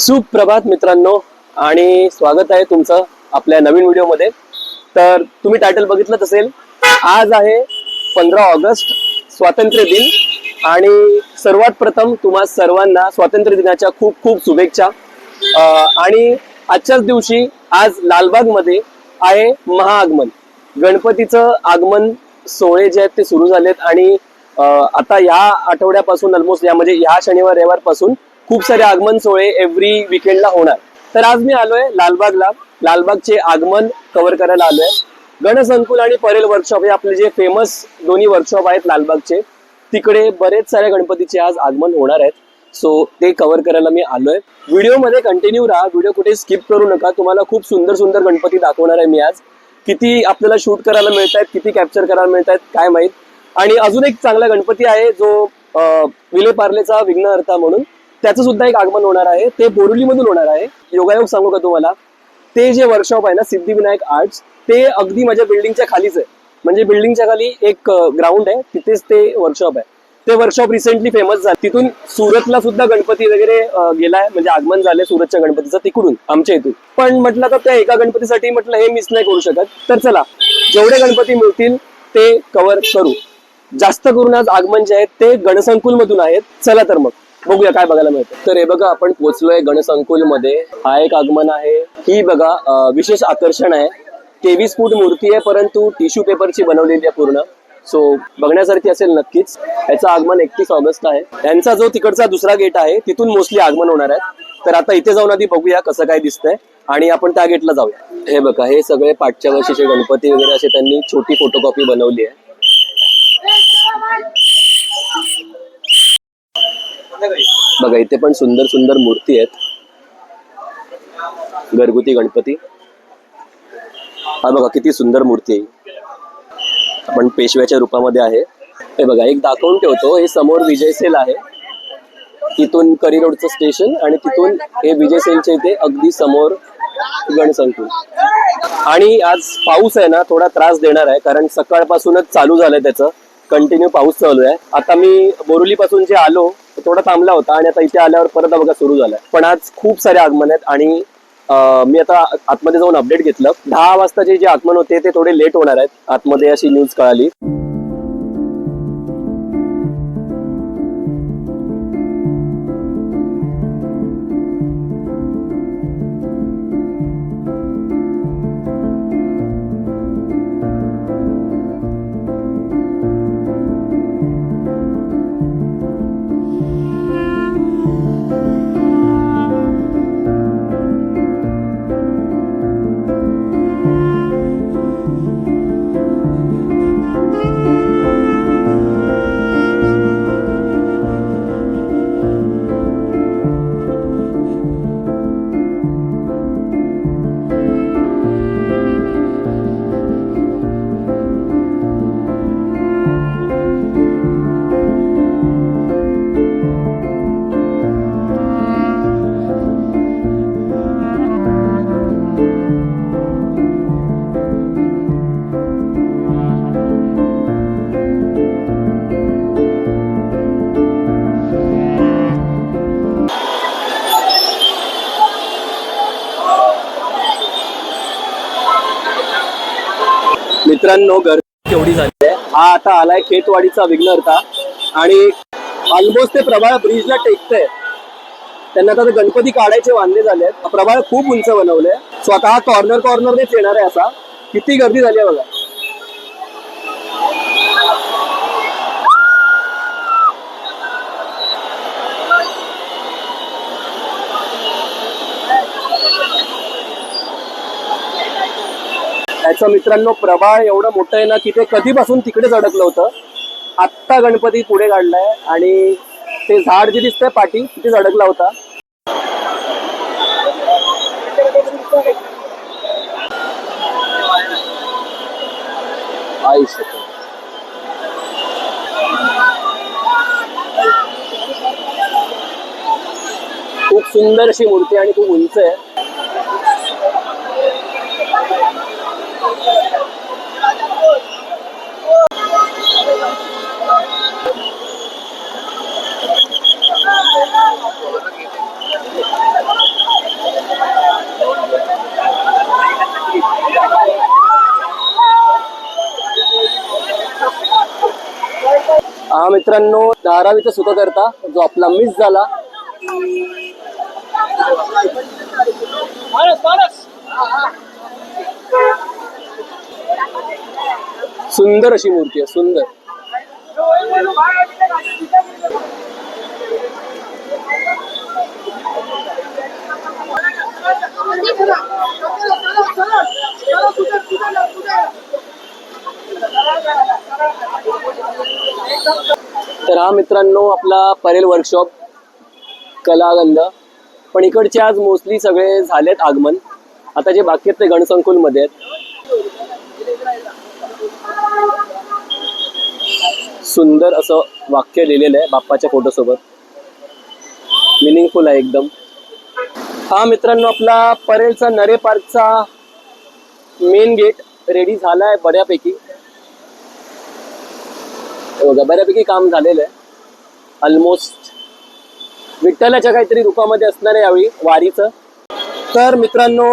सुप्रभात मित्रांनो आणि स्वागत आहे तुमचं आपल्या नवीन व्हिडिओमध्ये। तर तुम्ही टायटल बघितलंच असेल, आज आहे 15 ऑगस्ट स्वातंत्र्य दिन आणि सर्वात प्रथम तुम्हा सर्वांना स्वातंत्र्य दिनाच्या खूप खूप शुभेच्छा। आणि आजच्याच दिवशी आज लालबाग मध्ये आहे महाआगमन, गणपतीचं आगमन सोहळे जे आहेत ते सुरू झालेत आणि आता या आठवड्यापासून ऑलमोस्ट या म्हणजे या शनिवार रविवार पासून खूप सारे आगमन सोहळे एव्हरी विकेंडला होणार। तर आज मी आलोय लालबागला, लालबागचे आगमन कव्हर करायला आलोय। गणसंकुल आणि परेल वर्कशॉप हे आपले जे फेमस दोन्ही वर्कशॉप आहेत लालबागचे, तिकडे बरेच सारे गणपतीचे आज आगमन होणार आहेत। सो ते कव्हर करायला मी आलोय। व्हिडिओ मध्ये कंटिन्यू राहा, व्हिडिओ कुठे स्किप करू नका। तुम्हाला खूप सुंदर सुंदर गणपती दाखवणार आहे मी आज। किती आपल्याला शूट करायला मिळत आहेत, किती कॅप्चर करायला मिळत आहेत काय माहित। आणि अजून एक चांगला गणपती आहे जो विले पार्लेचा विघ्नहर्ता म्हणून, त्याचं सुद्धा एक आगमन होणार आहे। ते बोरिवली मधून होणार आहे। योगायोग सांगू का तुम्हाला, ते जे वर्कशॉप आहे ना सिद्धिविनायक आर्ट्स, ते अगदी माझ्या बिल्डिंगच्या खालीच आहे। म्हणजे बिल्डिंगच्या खाली एक ग्राउंड आहे, तिथेच ते वर्कशॉप आहे। ते वर्कशॉप रिसेंटली फेमस झालं, तिथून सुरतला सुद्धा गणपती वगैरे गेलाय, म्हणजे आगमन झालंय सुरतच्या गणपतीचं तिकडून आमच्या इथून। पण म्हटलं तर त्या एका गणपतीसाठी म्हटलं हे मिस नाही करू शकत। तर चला, जेवढे गणपती मिळतील ते कव्हर करू। जास्त करून आज आगमन जे आहेत ते गणसंकुल मधून आहेत। चला तर मग बघूया काय बघायला मिळतं। तर हे बघा, आपण पोहोचलोय गणसंकुल मध्ये। हा एक आगमन आहे। ही बघा विशेष आकर्षण आहे। 23 फूट मूर्ती आहे, परंतु टिश्यू पेपरची बनवलेली आहे पूर्ण। सो बघण्यासारखी असेल नक्कीच। याचं आगमन 31 ऑगस्ट आहे। यांचा जो तिकडचा दुसरा गेट आहे तिथून मोस्टली आगमन होणार आहे। तर आता इथे जाऊन आधी बघूया कसं काय दिसतंय आणि आपण त्या गेटला जाऊया। हे बघा, हे सगळे पाठच्या वर्षीचे गणपती वगैरे असे त्यांनी छोटी फोटोकॉपी बनवली आहे। बघा, इथे पण सुंदर सुंदर मूर्ती आहेत, घरगुती गणपती। हा बघा किती सुंदर मूर्ती आहे, आपण पेशव्याच्या रूपामध्ये आहे। हे बघा, एक दाखवून ठेवतो, हे समोर विजय सेल आहे, तिथून करी रोडचं स्टेशन आणि तिथून हे विजय सेलच्या इथे अगदी समोर गणसंकुल। आणि आज पाऊस आहे ना, थोडा त्रास देणार आहे, कारण सकाळपासूनच चालू झालंय त्याचं कंटिन्यू पाऊस चालू आहे। आता मी बोरिवली पासून जे आलो थोडा थांबला होता आणि आता इथे आल्यावर परत बघा सुरू झालाय। पण आज खूप सारे आगमन आहेत आणि मी आता आतमध्ये जाऊन अपडेट घेतलं, 10 वाजताचे जे आगमन होते ते थोडे लेट होणार आहेत आतमध्ये, अशी न्यूज कळाली। मित्रांनो, गर्दी केवढी झाली आहे। हा आता आलाय खेतवाडीचा विघ्नहर्ता आणि ऑलमोस्ट ते प्रभाळ ब्रिजला टेकतंय। त्यांना आता गणपती काढायचे वांदे झाले आहेत। प्रभाळ खूप उंच बनवलंय, स्वतः कॉर्नर कॉर्नरनेच येणार आहे असा। किती गर्दी झाली आहे बघा। त्याचं मित्रांनो प्रभाळ एवढं मोठं आहे ना की ते कधीपासून तिकडेच अडकलं होतं। आत्ता गणपती पुढे काढलाय आणि ते झाड जे दिसतंय पाठी तिथेच अडकला होता। खूप सुंदर अशी मूर्ती आणि खूप उंच आहे। मित्रांनो, धारावीचा सुख करता जो आपला मिस झाला. सुंदर अशी मूर्ती आहे, सुंदर. तर हा मित्रांनो आपला परेल वर्कशॉप कलागंध. पण इकडचे आज मोस्टली सगळे झालेत आगमन. आता जे बाकी आहेत ते गणसंकुल मध्ये आहेत. सुंदर असं वाक्य लिहिलेलं आहे बाप्पाच्या फोटो सोबत. मिनिंगफुल आहे एकदम. हा मित्रांनो आपला परेलचा नरे पार्कचा मेन गेट रेडी झालाय बऱ्यापैकी. बघा बऱ्यापैकी काम झालेलं आहे ऑलमोस्ट. विठ्ठलाच्या काहीतरी रूपामध्ये असणार आहे यावेळी वारीचं. तर मित्रांनो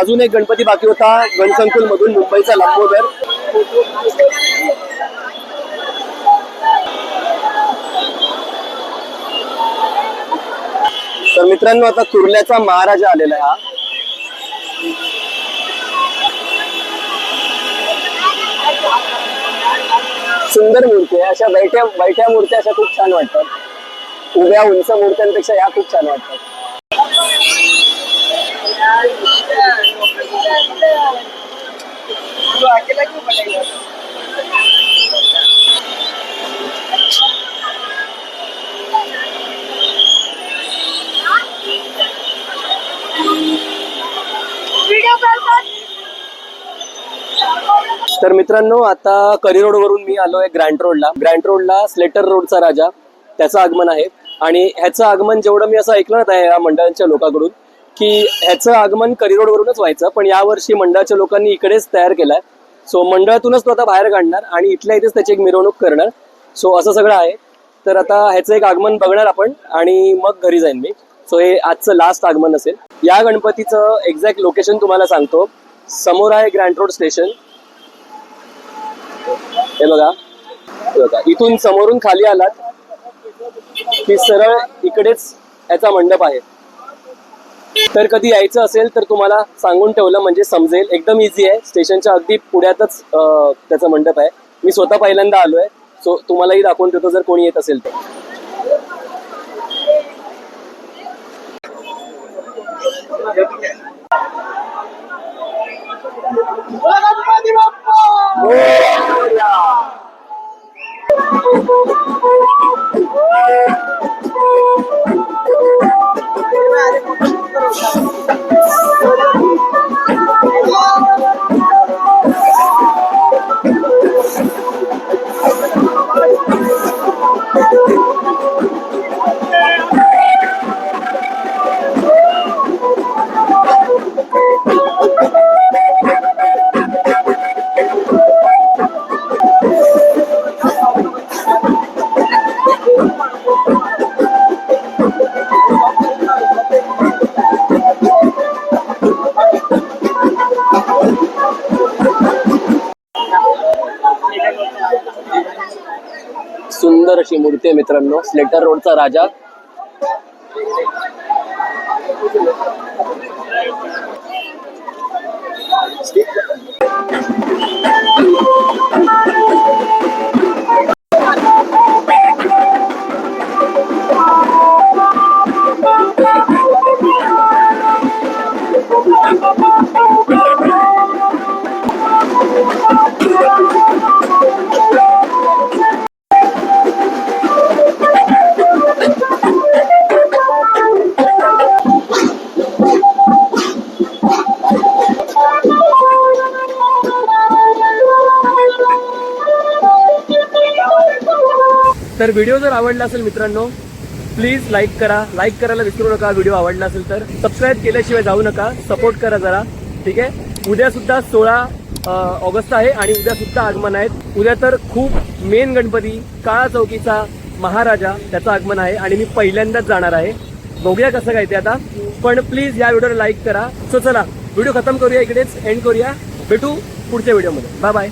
अजून एक गणपती बाकी होता गणसंकुल मधून, मुंबईचा लंबोदर. तर मित्रांनो आता कुर्ल्याचा महाराजा आलेला आहे. हा सुंदर मूर्ती आहे. अशा बैठ्या मूर्त्या अशा खूप छान वाटतात. उभ्या उंच मूर्त्यांपेक्षा या खूप छान वाटतात. तर मित्रांनो आता करी रोड वरून मी आलोय ग्रँड रोडला. ग्रँड रोडला स्लेटर रोडचा राजा त्याचं आगमन आहे. आणि ह्याचं आगमन जेवढं मी असं ऐकलं ना या मंडळांच्या लोकांकडून की ह्याचं आगमन करी रोड वरूनच व्हायचं, पण यावर्षी मंडळाच्या लोकांनी इकडेच तयार केलाय. सो मंडळातूनच तो आता बाहेर काढणार आणि इथल्या इथेच त्याची एक मिरवणूक करणार. सो असं सगळं आहे. तर आता ह्याचं एक आगमन बघणार आपण आणि मग घरी जाईन मी. सो हे आजचं लास्ट आगमन असेल. या गणपतीचं एक्झॅक्ट लोकेशन तुम्हाला सांगतो. समोर आहे ग्रँड रोड स्टेशन. हे बघा, इथून समोरून खाली आलात की सरळ इकडेच याचा मंडप आहे. तर कधी यायचं असेल तर तुम्हाला सांगून ठेवलं म्हणजे समजेल. एकदम इझी आहे. स्टेशनच्या अगदी पुढ्यातच त्याचा मंडप आहे. मी स्वतः पहिल्यांदा आलोय. सो तुम्हालाही दाखवून ठेवतो जर कोणी येत असेल तर. सुंदर अशी मूर्ती आहे मित्रांनो, स्लेटर रोडचा राजा. तर व्हिडिओ जर आवडला असेल मित्रांनो प्लीज लाईक करा. लाईक करायला विसरू नका. व्हिडिओ आवडला असेल तर सबस्क्राईब केल्याशिवाय जाऊ नका. सपोर्ट करा जरा. ठीक आहे. उद्या सुद्धा 16 ऑगस्ट आहे आणि उद्या सुद्धा आगमन आहेत. उद्या तर खूप मेन गणपती काळा चौकीचा महाराजा त्याचं आगमन आहे आणि मी पहिल्यांदाच जाणार आहे. बघूया कसं काय ते आता. पण प्लीज या व्हिडिओला लाईक करा. सो चला व्हिडिओ खतम करूया, इकडेच एंड करूया. भेटू पुढच्या व्हिडिओमध्ये. Bye bye.